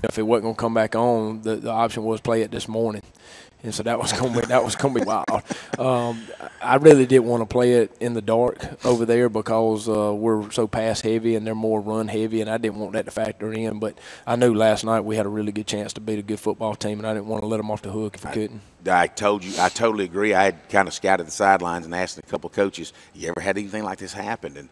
if it wasn't going to come back on, the option was play it this morning. And so that was going to be wild. I really didn't want to play it in the dark over there because we're so pass heavy and they're more run heavy, and I didn't want that to factor in. But I knew last night we had a really good chance to beat a good football team, and I didn't want to let them off the hook if we couldn't. I told you, I totally agree. I had kind of scouted the sidelines and asked a couple of coaches, you ever had anything like this happen? And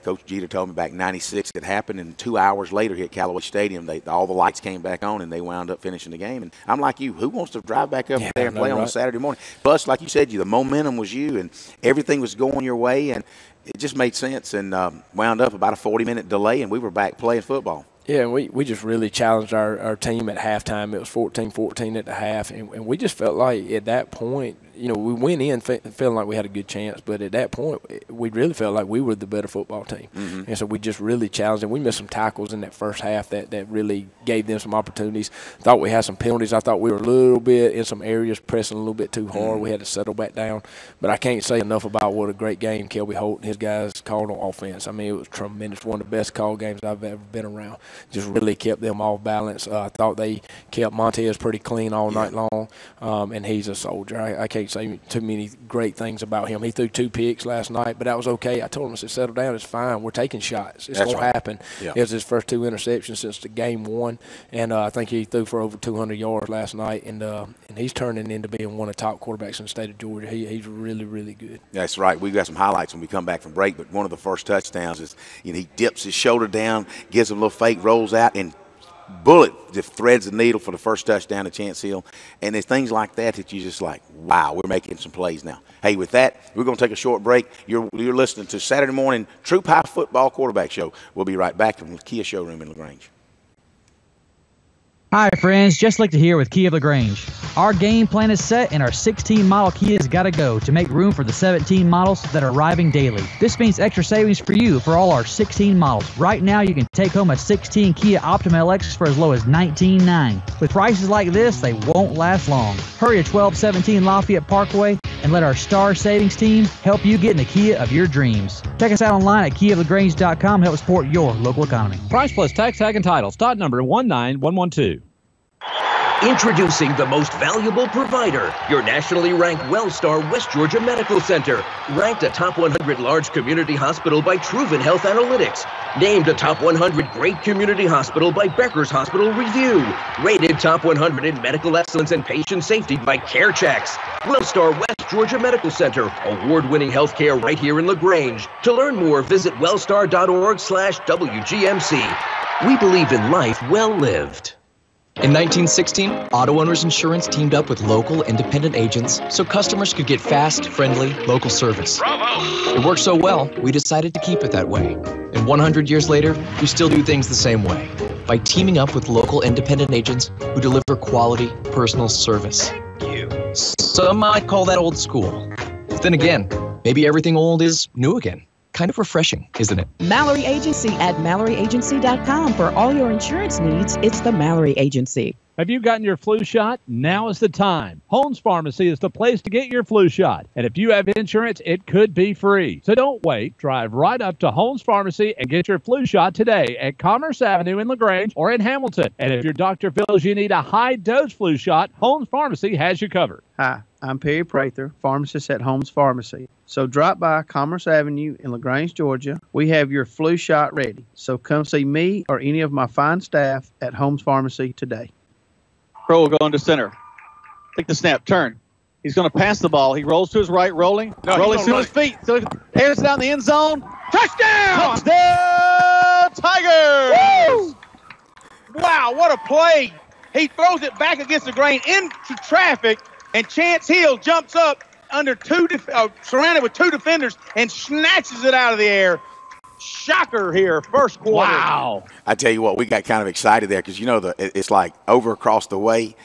Coach Jeter told me back in '96 it happened, and 2 hours later here at Callaway Stadium, all the lights came back on, and they wound up finishing the game. And I'm like you, who wants to drive back up there and play on a Saturday morning? Plus, like you said, the momentum was you, and everything was going your way, and it just made sense, and wound up about a 40-minute delay, and we were back playing football. Yeah, we just really challenged our team at halftime. It was 14-14 at the half, and we just felt like at that point, we went in feeling like we had a good chance, but at that point, we really felt like we were the better football team. Mm-hmm. And so we just really challenged them. We missed some tackles in that first half that really gave them some opportunities. Thought we had some penalties. I thought we were a little bit in some areas pressing a little bit too hard. Mm-hmm. We had to settle back down. But I can't say enough about what a great game Kelby Holt and his guys called on offense. I mean, it was tremendous. One of the best call games I've ever been around. Just really kept them off balance. I thought they kept Montez pretty clean all night long, and he's a soldier. I can't say too many great things about him. He threw 2 picks last night, but that was okay. I told him, I said, settle down. It's fine. We're taking shots. It's going to happen. Yeah. It was his first 2 interceptions since the game 1, and I think he threw for over 200 yards last night, and he's turning into being one of the top quarterbacks in the state of Georgia. He's really, really good. That's right. We've got some highlights when we come back from break, but one of the first touchdowns is he dips his shoulder down, gives him a little fake, rolls out, and bullet just threads the needle for the first touchdown to Chance Hill. And there's things like that you just like, wow, we're making some plays now. Hey, with that, we're going to take a short break. You're listening to Saturday Morning Troup High Football Quarterback Show. We'll be right back from the Kia showroom in LaGrange. Hi, friends. Just like to hear with Kia of LaGrange. Our game plan is set, and our 16-model Kia's got to go to make room for the 17 models that are arriving daily. This means extra savings for you for all our 16 models. Right now, you can take home a 16 Kia Optima LX for as low as $19,900. With prices like this, they won't last long. Hurry to 1217 Lafayette Parkway and let our Star Savings team help you get in the Kia of your dreams. Check us out online at KiaofLaGrange.com to help support your local economy. Price plus tax, tag, and title. Stock number 19112. Introducing the most valuable provider, your nationally ranked WellStar West Georgia Medical Center. Ranked a top 100 large community hospital by Truven Health Analytics. Named a top 100 great community hospital by Becker's Hospital Review. Rated top 100 in medical excellence and patient safety by CareChecks. WellStar West Georgia Medical Center. Award-winning healthcare right here in LaGrange. To learn more, visit wellstar.org/WGMC. We believe in life well lived. In 1916, Auto Owners Insurance teamed up with local independent agents so customers could get fast, friendly, local service. Bravo! It worked so well, we decided to keep it that way. And 100 years later, we still do things the same way, by teaming up with local independent agents who deliver quality, personal service. Some might call that old school. But then again, maybe everything old is new again. Kind of refreshing, isn't it? Mallory Agency at MalloryAgency.com. For all your insurance needs, it's the Mallory Agency. Have you gotten your flu shot? Now is the time. Holmes Pharmacy is the place to get your flu shot. And if you have insurance, it could be free. So don't wait. Drive right up to Holmes Pharmacy and get your flu shot today at Commerce Avenue in LaGrange or in Hamilton. And if your doctor feels you need a high-dose flu shot, Holmes Pharmacy has you covered. Hi, I'm Perry Prather, pharmacist at Holmes Pharmacy. So drop by Commerce Avenue in LaGrange, Georgia. We have your flu shot ready. So come see me or any of my fine staff at Holmes Pharmacy today. Crow will go into center. Take the snap. Turn. He's going to pass the ball. He rolls to his right, rolling to his feet. So heads down the end zone. Touchdown! Touchdown, Tigers! Woo! Wow, what a play. He throws it back against the grain into traffic, and Chance Hill jumps up under surrounded with 2 defenders and snatches it out of the air. Shocker here, first quarter. Wow. I tell you what, we got kind of excited there because, it's like over across the way,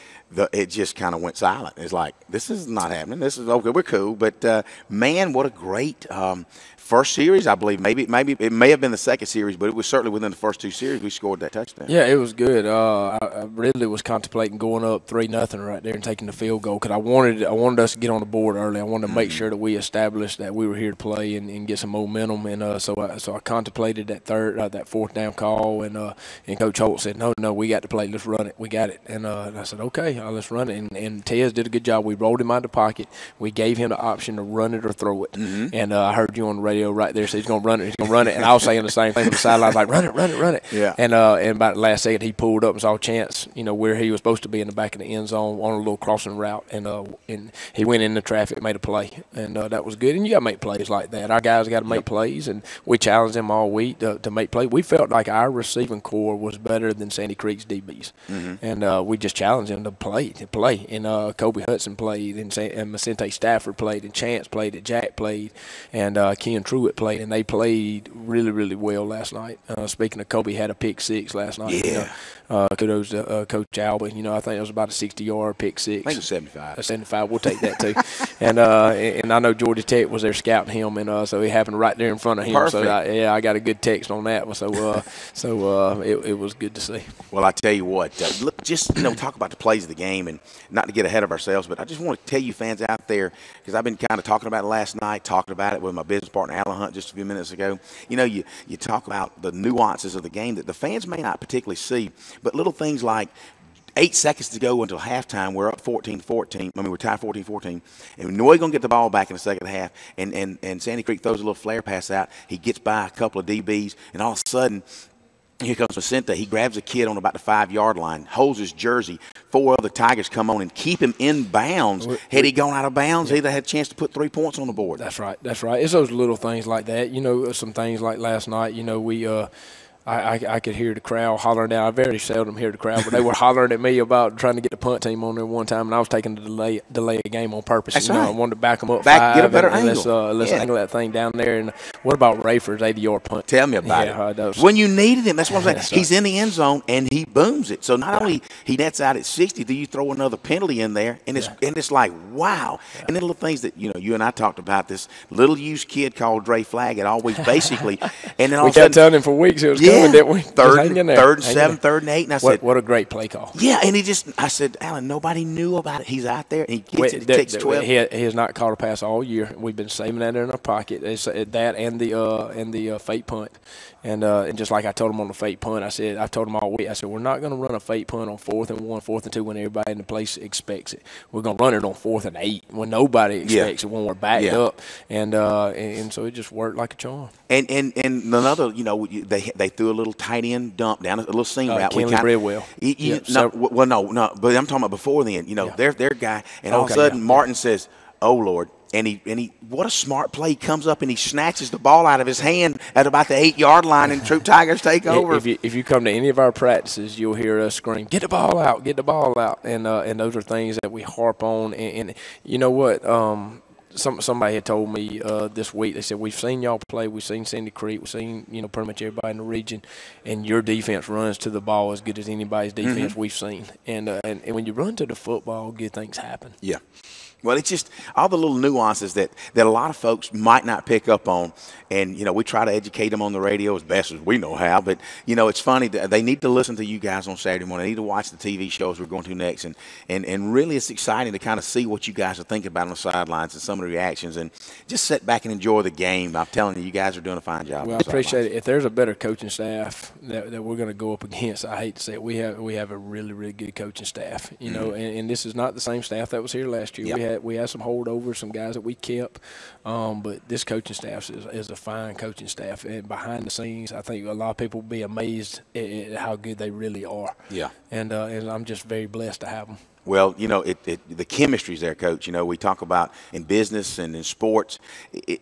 it just kind of went silent. It's like, this is not happening. This is okay. We're cool. But, man, what a great first series, I believe. Maybe it may have been the second series, but it was certainly within the first 2 series we scored that touchdown. Yeah, it was good. I really was contemplating going up 3-0 right there and taking the field goal because I wanted us to get on the board early. I wanted to make sure that we established that we were here to play and get some momentum. And so I contemplated that that 4th down call, and Coach Holt said, no, we got to play. Let's run it. We got it. And I said, okay, let's run it. And Tez did a good job. We rolled him out of the pocket. We gave him the option to run it or throw it. And I heard you on the radio right there say he's going to run it. He's going to run it. And I was saying the same thing on the sideline. I was like, run it. Yeah. And about the last second, he pulled up and saw Chance, where he was supposed to be in the back of the end zone on a little crossing route. And he went into traffic, made a play. And that was good. And you got to make plays like that. Our guys got to make plays. And we challenged them all week to make plays. We felt like our receiving core was better than Sandy Creek's DBs. And we just challenged them to play. And Kobe Hudson played, and Macente Stafford played, and Chance played, and Jack played, and Ken Truitt played. And they played really, really well last night. Speaking of Kobe, had a pick 6 last night. Yeah. Kudos to Coach Alba. I think it was about a 60-yard pick 6. I think it was 75. 75. We'll take that too. And I know Georgia Tech was there scouting him, and so he happened right there in front of him. Perfect. So I got a good text on that. So it was good to see. Well, I tell you what, just talk about the plays of the game, and not to get ahead of ourselves, but I just want to tell you fans out there, because I've been kind of talking about it last night, talking about it with my business partner Alan Hunt just a few minutes ago. You talk about the nuances of the game that the fans may not particularly see, but little things like 8 seconds to go until halftime, we're up 14-14. We're tied 14-14. And we know we're going to get the ball back in the second half. And Sandy Creek throws a little flare pass out. He gets by a couple of DBs, and all of a sudden, here comes Macente. He grabs a kid on about the 5-yard line, holds his jersey. 4 other Tigers come on and keep him in bounds. Had he gone out of bounds, he'd have had a chance to put 3 points on the board. That's right. It's those little things like that. Some things like last night, we I could hear the crowd hollering down. I very seldom hear the crowd, but they were hollering at me about trying to get the punt team on there one time, and I was taking the delay a game on purpose. That's right. I wanted to back them up get a better angle. Let's angle that thing down there. And what about Rayford's 80-yard punt? Tell me about it. When you needed him, that's what I'm saying. He's in the end zone, and he booms it. So not only he nets out at 60, do you throw another penalty in there, and it's like, wow. Yeah. And then little things that, you and I talked about, this little used kid called Dre Flaggett, always basically. And then all we kept telling him for weeks it was coming, didn't we? Third and 7, 3rd and 8, and I said, "What a great play call!" Yeah, and I said, Alan, nobody knew about it. He's out there, and he gets it. He takes 12. He has not caught a pass all year. We've been saving that in our pocket. It's that and the fake punt, and just like I told him on the fake punt, I told him all week. I said, we're not going to run a fake punt on 4th and 1, 4th and 2 when everybody in the place expects it. We're going to run it on 4th and 8 when nobody expects it, when we're backed up, and so it just worked like a charm. And another, they threw a little tight end dump down a little seam route. Kenley Bridwell. No, but I'm talking about before then. Their guy, and all of a sudden Martin says, "Oh Lord." And he, what a smart play. He comes up and he snatches the ball out of his hand at about the 8-yard line, and Troup Tigers take over. If you come to any of our practices, you'll hear us scream, "Get the ball out, get the ball out." And those are things that we harp on. And you know what? Somebody had told me this week, they said, we've seen y'all play, we've seen Sandy Creek, we've seen, pretty much everybody in the region, and your defense runs to the ball as good as anybody's defense we've seen. And when you run to the football, good things happen. Yeah. Well, it's just all the little nuances that a lot of folks might not pick up on. And, we try to educate them on the radio as best as we know how. But, it's funny that they need to listen to you guys on Saturday morning. They need to watch the TV shows we're going to next. And really it's exciting to kind of see what you guys are thinking about on the sidelines and some of the reactions. And just sit back and enjoy the game. I'm telling you, you guys are doing a fine job. Well, I appreciate it. If there's a better coaching staff that we're going to go up against, I hate to say it, we have a really, really good coaching staff. And this is not the same staff that was here last year. Yep. We had some holdovers, some guys that we kept, but this coaching staff is a fine coaching staff. And behind the scenes, I think a lot of people will be amazed at how good they really are. Yeah. And I'm just very blessed to have them. Well, the chemistry's there, Coach. We talk about in business and in sports,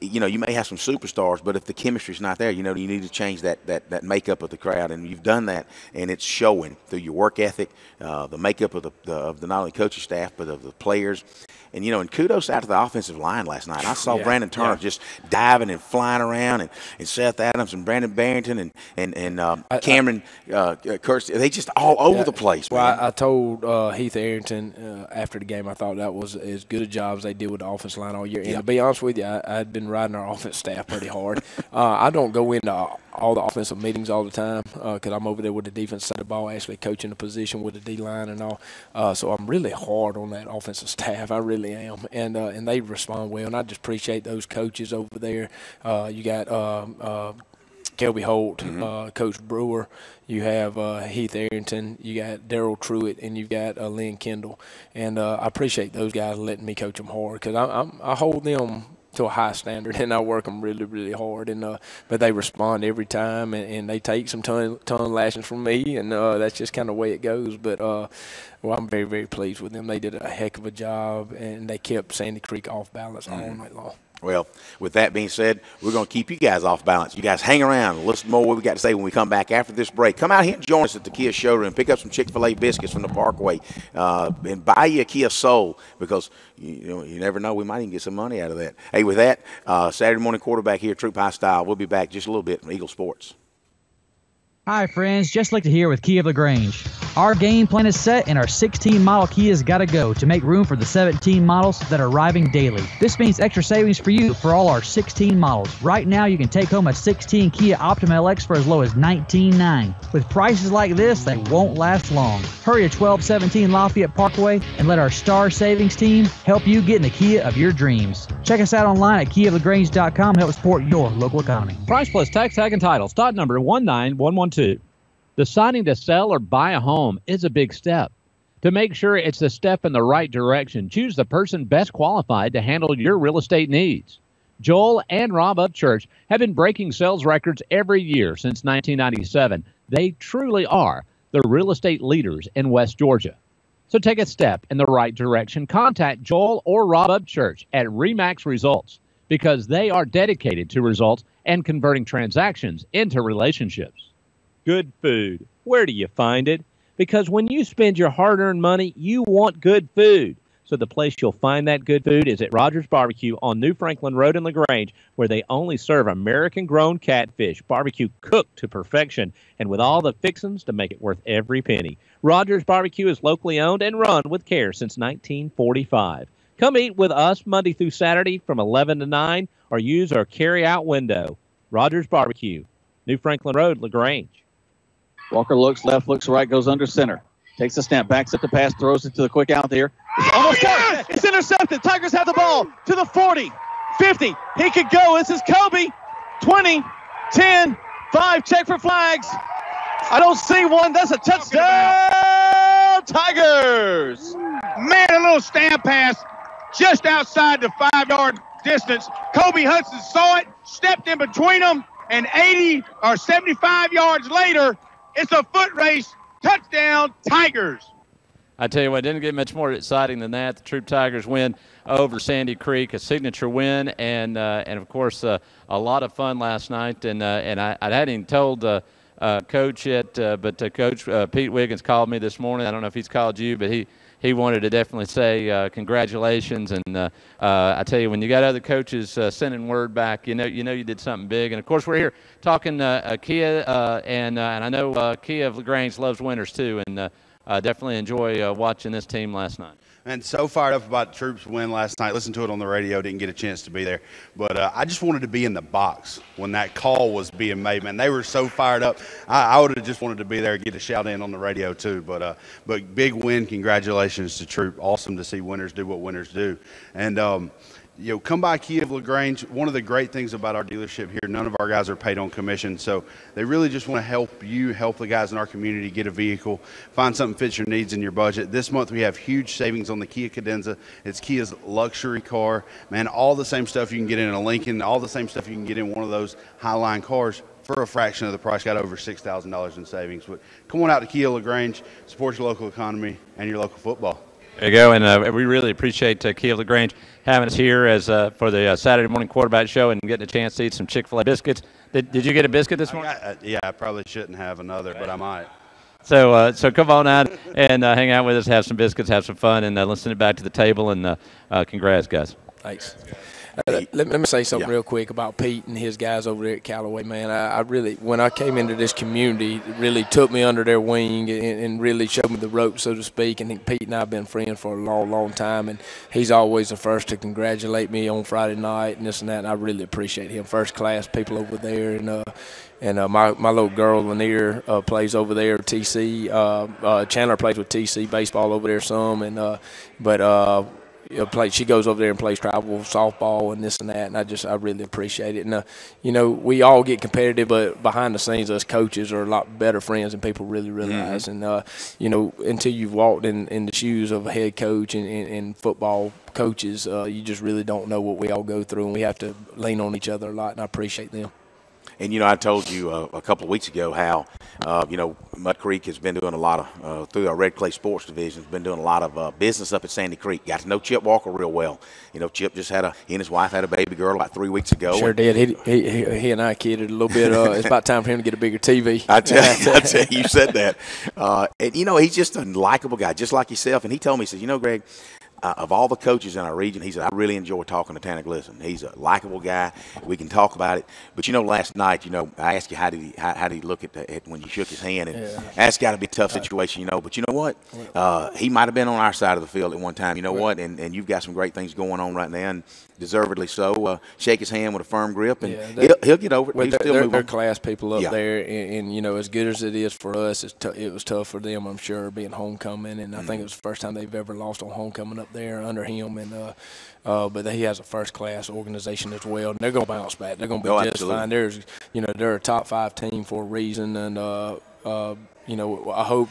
you may have some superstars, but if the chemistry's not there, you need to change that makeup of the crowd, and you've done that, and it's showing through your work ethic, the makeup of the not only coaching staff but of the players. And, and kudos out to the offensive line last night. I saw Brandon Turner just diving and flying around, and Seth Adams and Brandon Barrington and Cameron Kurtz. They just all over the place, man. Well, I told Heath Arrington Arrington after the game. I thought that was as good a job as they did with the offense line all year. And to be honest with you, I'd been riding our offense staff pretty hard. I don't go into all the offensive meetings all the time because I'm over there with the defense side of the ball, actually coaching the position with the D-line and all. So I'm really hard on that offensive staff. I really am. And they respond well. And I just appreciate those coaches over there. You got Kelby Holt, Coach Brewer. You have Heath Arrington. You got Daryl Truitt, and you've got Lynn Kendall. And I appreciate those guys letting me coach them hard because I hold them to a high standard, and I work them really, really hard. And but they respond every time, and they take some tongue lashings from me, and that's just kind of the way it goes. But well, I'm very, very pleased with them. They did a heck of a job, and they kept Sandy Creek off balance all night long. Well, with that being said, we're going to keep you guys off balance. You guys hang around and listen more what we got to say when we come back after this break. Come out here and join us at the Kia showroom. Pick up some Chick-fil-A biscuits from the Parkway and buy you a Kia Soul because you never know. We might even get some money out of that. Hey, with that, Saturday morning quarterback here, Troup High Style. We'll be back just a little bit from Eagle Sports. Hi, friends. Just like to hear with Kia of LaGrange. Our game plan is set, and our 16-model Kia's got to go to make room for the 17 models that are arriving daily. This means extra savings for you for all our 16 models. Right now, you can take home a 16 Kia Optima LX for as low as $19,900. With prices like this, they won't last long. Hurry to 1217 Lafayette Parkway and let our Star Savings team help you get in the Kia of your dreams. Check us out online at KiaofLaGrange.com to help support your local economy. Price plus tax, tag, and title. Stock number 19112. Deciding to sell or buy a home is a big step. To make sure it's a step in the right direction, choose the person best qualified to handle your real estate needs. Joel and Rob Upchurch have been breaking sales records every year since 1997. They truly are the real estate leaders in West Georgia. So take a step in the right direction. Contact Joel or Rob Upchurch at RE/MAX Results because they are dedicated to results and converting transactions into relationships. Good food. Where do you find it? Because when you spend your hard-earned money, you want good food. So the place you'll find that good food is at Rogers Barbecue on New Franklin Road in LaGrange, where they only serve American-grown catfish, barbecue cooked to perfection, and with all the fixings to make it worth every penny. Rogers Barbecue is locally owned and run with care since 1945. Come eat with us Monday through Saturday from 11 to 9 or use our carry-out window. Rogers Barbecue, New Franklin Road, LaGrange. Walker looks left, looks right, goes under center. Takes the snap, backs up the pass, throws it to the quick out there. It's almost caught. It's intercepted. Tigers have the ball to the 40, 50. He could go. This is Kobe. 20, 10, 5. Check for flags. I don't see one. That's a touchdown, Tigers. Man, a little stamp pass just outside the 5-yard distance. Kobe Hudson saw it, stepped in between them, and 80 or 75 yards later, it's a foot race. Touchdown, Tigers. I tell you what, it didn't get much more exciting than that. The Troup Tigers win over Sandy Creek, a signature win, and of course a lot of fun last night. And I hadn't even told Coach yet, but Coach Pete Wiggins called me this morning. I don't know if he's called you, but he wanted to definitely say congratulations. And I tell you, when you got other coaches sending word back, you know you did something big. And of course, we're here talking Kia, and I know Kia of LaGrange loves winners too, and definitely enjoy watching this team last night. And so fired up about Troup's win last night. Listened to it on the radio, didn't get a chance to be there. But I just wanted to be in the box when that call was being made, man. They were so fired up. I would have just wanted to be there and get a shout in on the radio too. But big win. Congratulations to Troup. Awesome to see winners do what winners do. And, come by Kia of LaGrange. One of the great things about our dealership here, none of our guys are paid on commission, so they really just want to help you, help the guys in our community get a vehicle, find something that fits your needs and your budget. This month we have huge savings on the Kia Cadenza. It's Kia's luxury car. Man, all the same stuff you can get in a Lincoln, all the same stuff you can get in one of those Highline cars for a fraction of the price. Got over $6,000 in savings. But come on out to Kia LaGrange, support your local economy and your local football. There you go, and we really appreciate Kia LaGrange having us here as for the Saturday morning quarterback show and getting a chance to eat some Chick-fil-A biscuits. Did you get a biscuit this morning? I probably shouldn't have another, but I might. So come on out and hang out with us, have some biscuits, have some fun, and listen it back to the table. And congrats, guys. Thanks. Let me say something real quick about Pete and his guys over there at Callaway, man. I really, when I came into this community, it really took me under their wing and really showed me the ropes, so to speak. And Pete and I have been friends for a long, long time, and he's always the first to congratulate me on Friday night and this and that, and I really appreciate him. First-class people over there, and my little girl, Lanier, plays over there at TC. Chandler plays with TC baseball over there some, and she goes over there and plays travel softball and this and that, and I really appreciate it. And we all get competitive, but behind the scenes, us coaches are a lot better friends than people really realize. And until you've walked in the shoes of a head coach and football coaches, you just really don't know what we all go through, and we have to lean on each other a lot. And I appreciate them. And, I told you a couple of weeks ago how, Mud Creek has been doing a lot of, through our Red Clay Sports Division, has been doing a lot of business up at Sandy Creek. Got to know Chip Walker real well. Chip just he and his wife had a baby girl about 3 weeks ago. Sure did. He and I kidded a little bit. It's about time for him to get a bigger TV. I tell you, you said that. And, he's just a likable guy, just like yourself. And he told me, he says, Greg, of all the coaches in our region, he said, I really enjoy talking to Tanner Glisson. He's a likable guy. We can talk about it. But, last night, I asked you how did he look at when you shook his hand. And that's got to be a tough situation, But you know what? He might have been on our side of the field at one time. You know what? And you've got some great things going on right now, and deservedly so. Shake his hand with a firm grip, and he'll get over it. Well, they're class people up there. And as good as it is for us, it was tough for them, I'm sure, being homecoming. And I think it was the first time they've ever lost on homecoming up there under him, and but he has a first-class organization as well, and they're going to bounce back. They're going to be just fine. They're a top 5 team for a reason, and I hope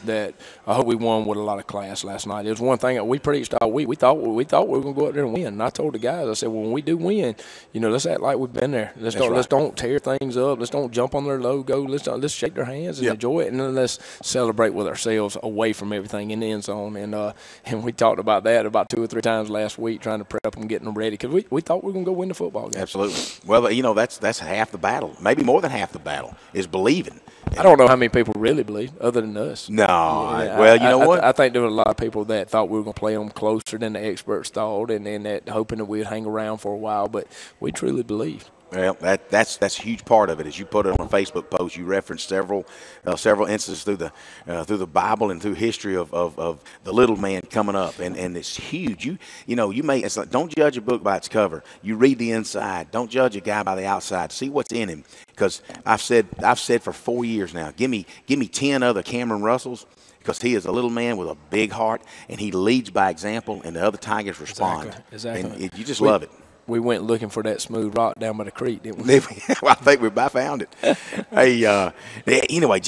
we won with a lot of class last night. It was one thing that we preached all week. We thought we were going to go out there and win. And I told the guys, I said, well, when we do win, let's act like we've been there. Let's don't tear things up. Let's don't jump on their logo. Let's shake their hands and enjoy it, and then let's celebrate with ourselves away from everything in the end zone. And we talked about that about 2 or 3 times last week, trying to prep them, getting them ready, because we thought we were going to go win the football game. Absolutely. Well, that's half the battle, maybe more than half the battle is believing. I don't know how many people really believe, other than us. No. Well, you know what? I think there were a lot of people that thought we were going to play them closer than the experts thought, and that hoping that we'd hang around for a while. But we truly believed. Well, that's a huge part of it. As you put it on a Facebook post, you referenced several instances through the Bible and through history of the little man coming up, and it's huge. It's like, don't judge a book by its cover. You read the inside. Don't judge a guy by the outside. See what's in him. Because I've said for 4 years now, give me 10 other Cameron Russells, because he is a little man with a big heart, and he leads by example, and the other Tigers respond. Exactly. And you just love it. We went looking for that smooth rock down by the creek, didn't we? Well, I think we about found it. Hey, anyway,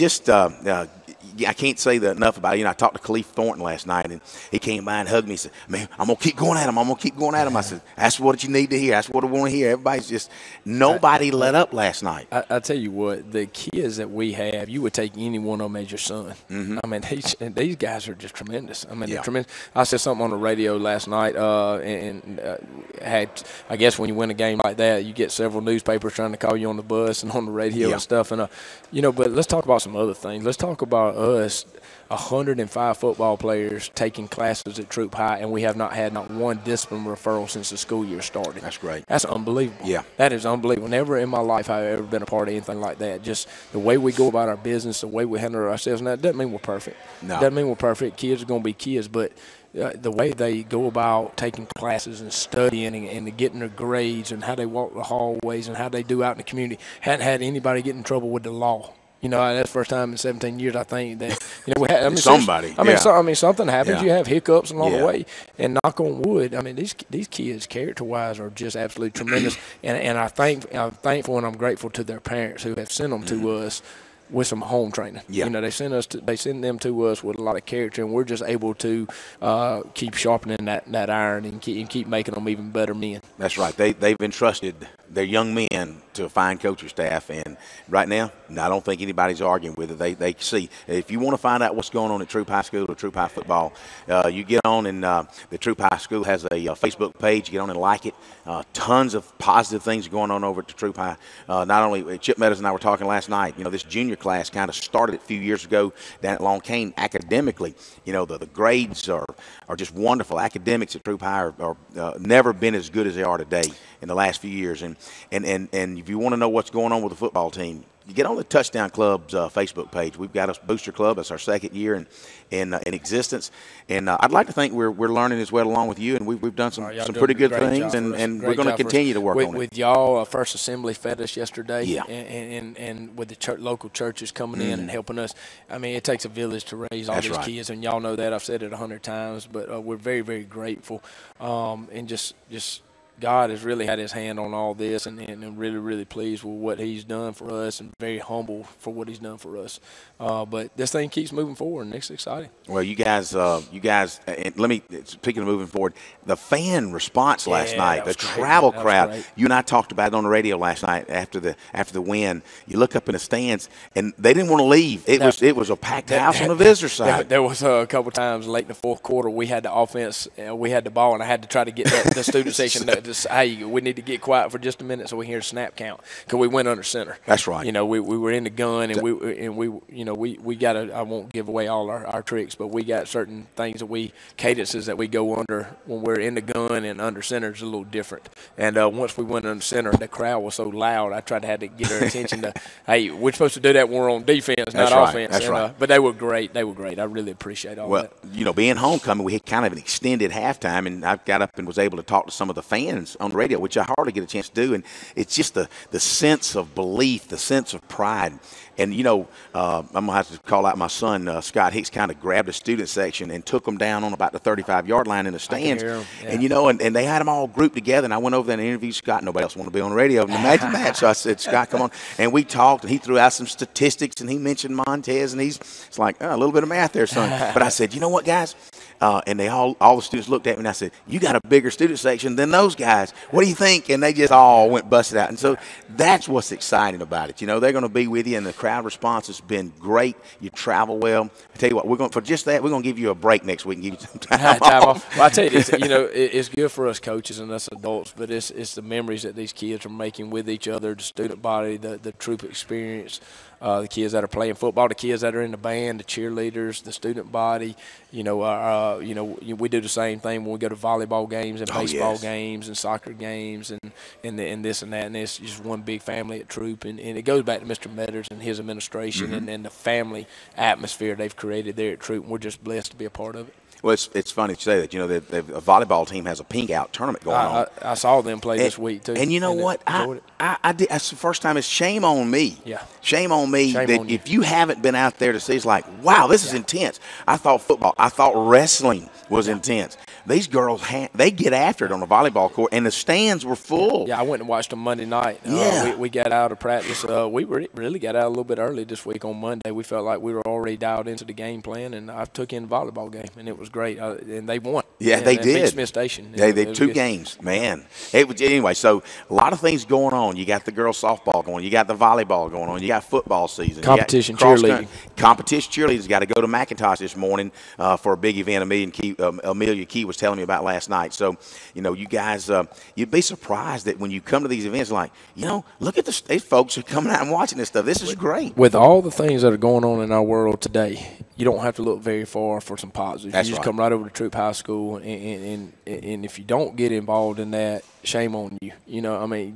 I can't say enough about it. I talked to Khalif Thornton last night, and he came by and hugged me and said, man, I'm going to keep going at him. I said, that's what you need to hear. That's what I want to hear. Everybody's just – nobody let up last night. I tell you what, the kids that we have, you would take any one of them as your son. Mm-hmm. I mean, these guys are just tremendous. I mean, they're tremendous. I said something on the radio last night had – I guess when you win a game like that, you get several newspapers trying to call you on the bus and on the radio and stuff. And, but let's talk about some other things. Let's talk about us, 105 football players taking classes at Troup High, and we have not had not one discipline referral since the school year started. That's great. That's unbelievable. Yeah. That is unbelievable. Never in my life have I ever been a part of anything like that. Just the way we go about our business, the way we handle ourselves. And that doesn't mean we're perfect. No. Doesn't mean we're perfect. Kids are going to be kids, but the way they go about taking classes and studying and getting their grades and how they walk the hallways and how they do out in the community, hadn't had anybody get in trouble with the law. That's the first time in 17 years, I think, that, we had somebody. Something happens. Yeah. You have hiccups along the way. And knock on wood, I mean, these kids, character-wise, are just absolutely tremendous. And I'm thankful and I'm grateful to their parents who have sent them to us with some home training. Yeah. They send them to us with a lot of character, and we're just able to keep sharpening that iron and keep making them even better men. That's right. They've entrusted they're young men to a fine coaching staff, and right now, I don't think anybody's arguing with it. They see. If you want to find out what's going on at Troup High School or Troup High football, you get on, and the Troup High School has a Facebook page. You get on and like it. Tons of positive things going on over at the Troup High. Not only Chip Meadows and I were talking last night. This junior class kind of started a few years ago down at Long Cane academically. The grades are just wonderful. Academics at Troup High are never been as good as they are today in the last few years. And if you want to know what's going on with the football team, you get on the Touchdown Club's Facebook page. We've got a booster club. That's our second year in existence. And I'd like to think we're learning as well along with you, and we've done some pretty good things, and we're going to continue to work on it. With y'all, First Assembly fed us yesterday, yeah. and with the local churches coming in and helping us. I mean, it takes a village to raise all these kids, and y'all know that. I've said it 100 times, but we're very, very grateful, and just God has really had his hand on all this, and really, really pleased with what he's done for us, and very humble for what he's done for us. But this thing keeps moving forward, and it's exciting. Well, you guys, and let me, speaking of moving forward, the fan response last night, the travel crowd, you and I talked about it on the radio last night after the win. You look up in the stands, and they didn't want to leave. It was a packed house on the visitor side. There was a couple times late in the fourth quarter, we had the offense, we had the ball, and I had to try to get the student section to hey, we need to get quiet for just a minute so we hear the snap count, because we went under center. That's right. We were in the gun, and we got to. I won't give away all our tricks, but we got certain things that cadences that we go under when we're in the gun, and under center is a little different. And once we went under center, the crowd was so loud, I had to get their attention to, hey, we're supposed to do that when we're on defense, not offense. That's right. But they were great. I really appreciate all that. Well, being homecoming, we had kind of an extended halftime, and I got up and was able to talk to some of the fans on the radio, which I hardly get a chance to do, and it's just the sense of belief, the sense of pride. And, I'm going to have to call out my son, Scott Hicks, kind of grabbed the student section and took them down on about the 35-yard line in the stands. And they had them all grouped together, and I went over there and interviewed Scott. Nobody else wanted to be on the radio. Imagine that. So I said, Scott, come on. And we talked, and he threw out some statistics, and he mentioned Montez, and it's like, a little bit of math there, son. But I said, you know what, guys? And they all the students looked at me, and I said, you got a bigger student section than those guys. What do you think? And they just all went busted out. And so that's what's exciting about it. They're going to be with you, and the crowd response has been great. You travel well. I tell you what, we're going to give you a break next week and give you some time off. Well, I tell you this, it's good for us coaches and us adults, but it's the memories that these kids are making with each other, the student body, the Troup experience. The kids that are playing football, the kids that are in the band, the cheerleaders, the student body. We do the same thing when we go to volleyball games and baseball games and soccer games and this and that. And it's just one big family at Troup. And it goes back to Mr. Medders and his administration and the family atmosphere they've created there at Troup. And we're just blessed to be a part of it. Well, it's funny to say that. The volleyball team has a pink out tournament going on. I saw them play this week too. And you know what? I did. That's the first time. It's shame on me. Yeah. Shame on me that if you haven't been out there to see, it's like, wow, this is intense. I thought wrestling was intense. These girls, they get after it on the volleyball court, and the stands were full. Yeah, I went and watched them Monday night. We got out of practice. We really got out a little bit early this week on Monday. We felt like we were already dialed into the game plan, and I took in the volleyball game, and it was great. And they won. Yeah, they did. Smith Station. They 2 games, man. Anyway, so a lot of things going on. You got the girls softball going on. You got the volleyball going on. You got football season. Competition cheerleading. Competition cheerleaders got to go to McIntosh this morning for a big event. Amelia Key was telling me about last night. So, you guys, you'd be surprised that when you come to these events, like, look at these folks who are coming out and watching this stuff. This is great. With all the things that are going on in our world today, you don't have to look very far for some positives. That's you just right. Come right over to Troup High School, and if you don't get involved in that, shame on you.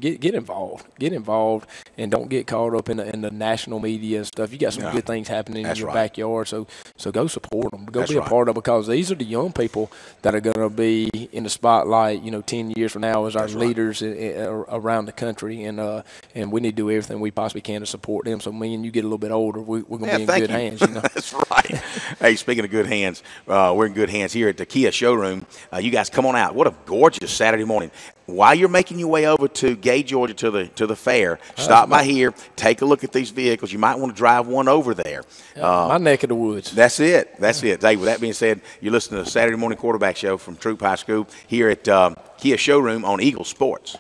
Get involved, and don't get caught up in the national media and stuff. You got some good things happening in your backyard, so go support them. Go be a part of it, because these are the young people that are going to be in the spotlight, 10 years from now as our leaders around the country, and we need to do everything we possibly can to support them. So me and you get a little bit older, we're going to be in good hands. That's right. Hey, speaking of good hands, we're in good hands here at the Kia showroom. You guys come on out. What a gorgeous Saturday morning. While you're making your way over to Gay, Georgia, to the fair, stop by here, take a look at these vehicles. You might want to drive one over there. My neck of the woods. That's it. Hey, with that being said, you're listening to the Saturday Morning Quarterback Show from Troup High School here at Kia Showroom on Eagle Sports.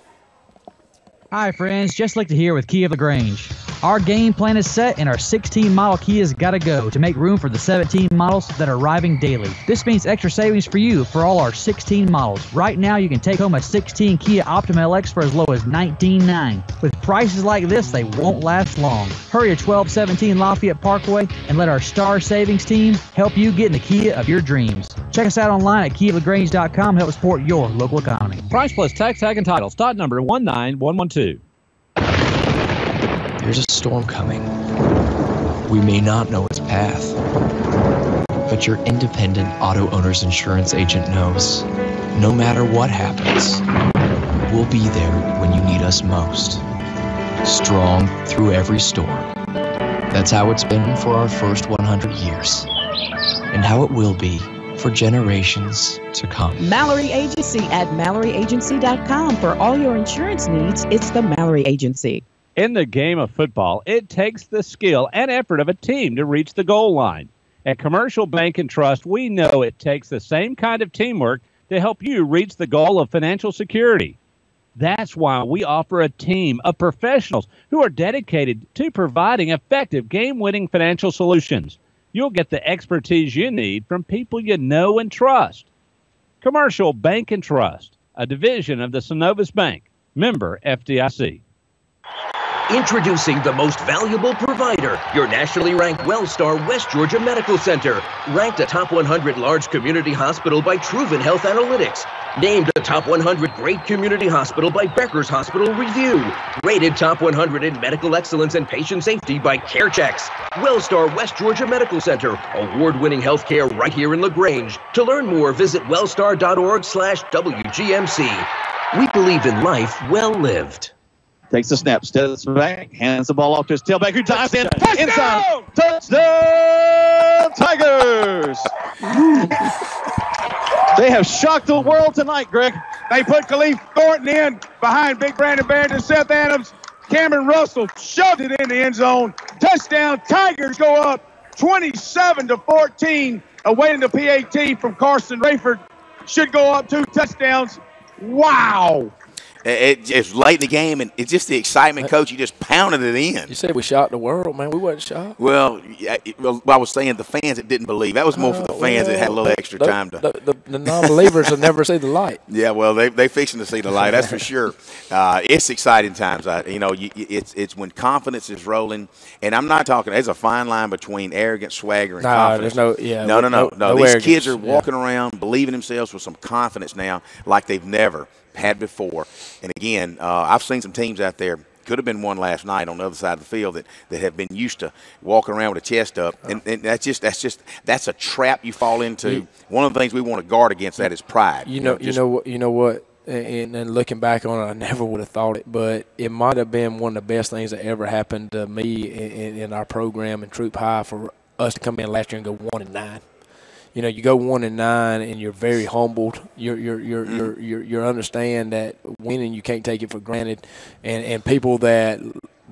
Hi, friends. Just Lichter here with Kia of LaGrange. Our game plan is set, and our 16 model Kia's got to go to make room for the 17 models that are arriving daily. This means extra savings for you for all our 16 models. Right now, you can take home a 16 Kia Optima LX for as low as $19,900. With prices like this, they won't last long. Hurry to 1217 Lafayette Parkway and let our Star Savings team help you get in the Kia of your dreams. Check us out online at KiaLaGrange.com to help support your local economy. Price plus tax, tag, and title. Stock number 19112. There's a storm coming. We may not know its path, but your independent auto owner's insurance agent knows no matter what happens, we'll be there when you need us most. Strong through every storm. That's how it's been for our first 100 years, and how it will be for generations to come. Mallory Agency at MalloryAgency.com. For all your insurance needs, it's the Mallory Agency. In the game of football, it takes the skill and effort of a team to reach the goal line. At Commercial Bank and Trust, we know it takes the same kind of teamwork to help you reach the goal of financial security. That's why we offer a team of professionals who are dedicated to providing effective game-winning financial solutions. You'll get the expertise you need from people you know and trust. Commercial Bank and Trust, a division of the Synovus Bank, member FDIC. Introducing the most valuable provider, your nationally ranked WellStar West Georgia Medical Center. Ranked a top 100 large community hospital by Troup Health Analytics. Named a top 100 great community hospital by Becker's Hospital Review. Rated top 100 in medical excellence and patient safety by CareChecks. WellStar West Georgia Medical Center. Award-winning healthcare right here in LaGrange. To learn more, visit wellstar.org/WGMC. We believe in life well lived. Takes the snap, steps back, hands the ball off to his tailback, who dives in. Touchdown! Inside. Touchdown, Tigers! They have shocked the world tonight, Greg. They put Khalif Thornton in behind Big Brandon Barrington, Seth Adams. Cameron Russell shoved it in the end zone. Touchdown, Tigers go up 27-14. Awaiting the PAT from Carson Rayford. Should go up 2 touchdowns. Wow. It's late in the game, and it's just the excitement, Coach. You just pounded it in. You said we shocked the world, man. We wasn't shocked. Well, I was saying the fans that didn't believe. That was more for the fans that had a little extra time to. The non-believers will never see the light. Yeah, well, they fixing to see the light. That's for sure. It's exciting times. It's when confidence is rolling, and I'm not talking. There's a fine line between arrogant swagger and confidence. There's no. no These arrogance. kids are walking around, believing themselves with some confidence now, like they've never had before. And again, I've seen some teams out there, could have been one last night on the other side of the field, that have been used to walking around with a chest up, and that's a trap you fall into. One of the things we want to guard against that is pride. You know what? And looking back on it, I never would have thought it, but it might have been one of the best things that ever happened to me in our program in Troup High for us to come in last year and go 1-9. You know, you go 1-9 and you're very humbled. You understand that winning, you can't take it for granted, and people that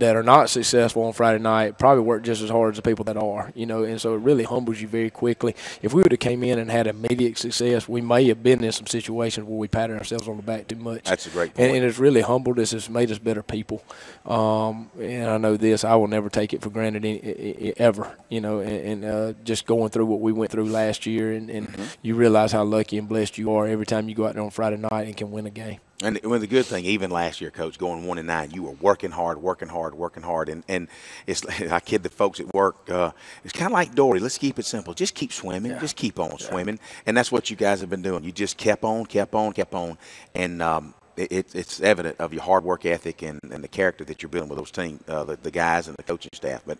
are not successful on Friday night probably work just as hard as the people that are, and so it really humbles you very quickly. If we would have came in and had immediate success, we may have been in some situations where we patted ourselves on the back too much. That's a great point. And it's really humbled us. It's made us better people. And I know this, I will never take it for granted ever, and just going through what we went through last year, and you realize how lucky and blessed you are every time you go out there on Friday night and can win a game. And the good thing, even last year, Coach, going 1-9, you were working hard, and it's I kid the folks at work. It's kind of like Dory. Let's keep it simple. Just keep swimming. Just keep on swimming, and that's what you guys have been doing. You just kept on, and it's evident of your hard work ethic and the character that you're building with those team, the guys and the coaching staff. But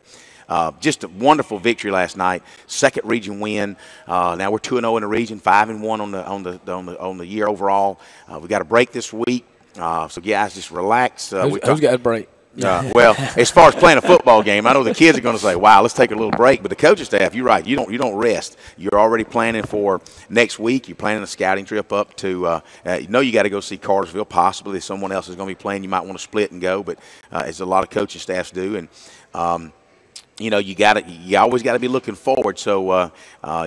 just a wonderful victory last night. Second region win. Now we're 2-0 in the region, 5-1 on the year overall. We got a break this week, so guys, just relax. Who's got a break? Well, as far as playing a football game, I know the kids are going to say, "Wow, let's take a little break." But the coaching staff, you're right. You don't rest. You're already planning for next week. You're planning a scouting trip up to. You got to go see Cartersville. Possibly someone else is going to be playing. You might want to split and go, but as a lot of coaching staffs do, and you always got to be looking forward. So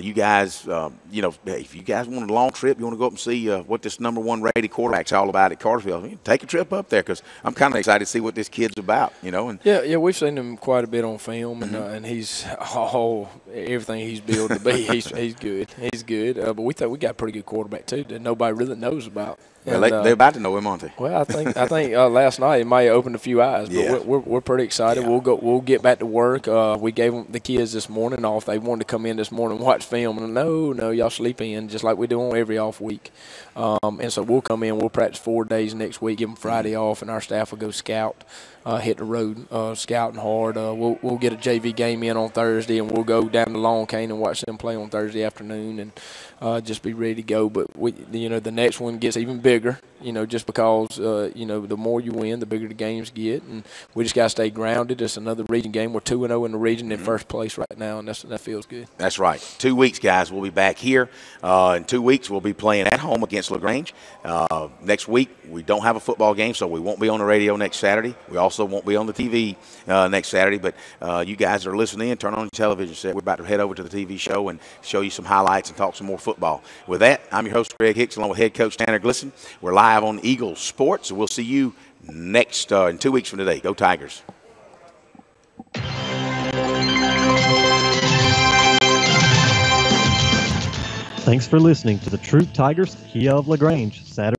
you guys, if you guys want a long trip, you want to go up and see what this #1 rated quarterback's all about at Cartersville, take a trip up there, because I'm kind of excited to see what this kid's about, And yeah, we've seen him quite a bit on film, and he's everything he's built to be. He's good. He's good. But we think we got a pretty good quarterback too that nobody really knows about. Well, they're about to know him, aren't they? Well, I think last night it might have opened a few eyes, but we're pretty excited. Yeah. We'll get back to work. We gave the kids this morning off. They wanted to come in this morning and watch film, and no, y'all sleep in, just like we do on every off week. And so we'll come in. We'll practice 4 days next week, give them Friday off, and our staff will go scout, hit the road, scouting hard. We'll get a JV game in on Thursday, and we'll go down to Long Cane and watch them play on Thursday afternoon, and just be ready to go. But the next one gets even bigger, just because the more you win, the bigger the games get, and we just got to stay grounded. It's another region game. We're 2-0 in the region, in first place right now, and that feels good. That's right. 2 weeks, guys. We'll be back here. In 2 weeks, we'll be playing at home against LaGrange. Next week, we don't have a football game, so we won't be on the radio next Saturday. We also won't be on the TV next Saturday, but you guys are listening in. Turn on your television set. We're about to head over to the TV show and show you some highlights and talk some more football. With that, I'm your host, Greg Hicks, along with head coach Tanner Glisson. We're live on Eagles Sports, and we'll see you next in 2 weeks from today. Go Tigers. Thanks for listening to the Troup Tigers Kia of LaGrange Saturday.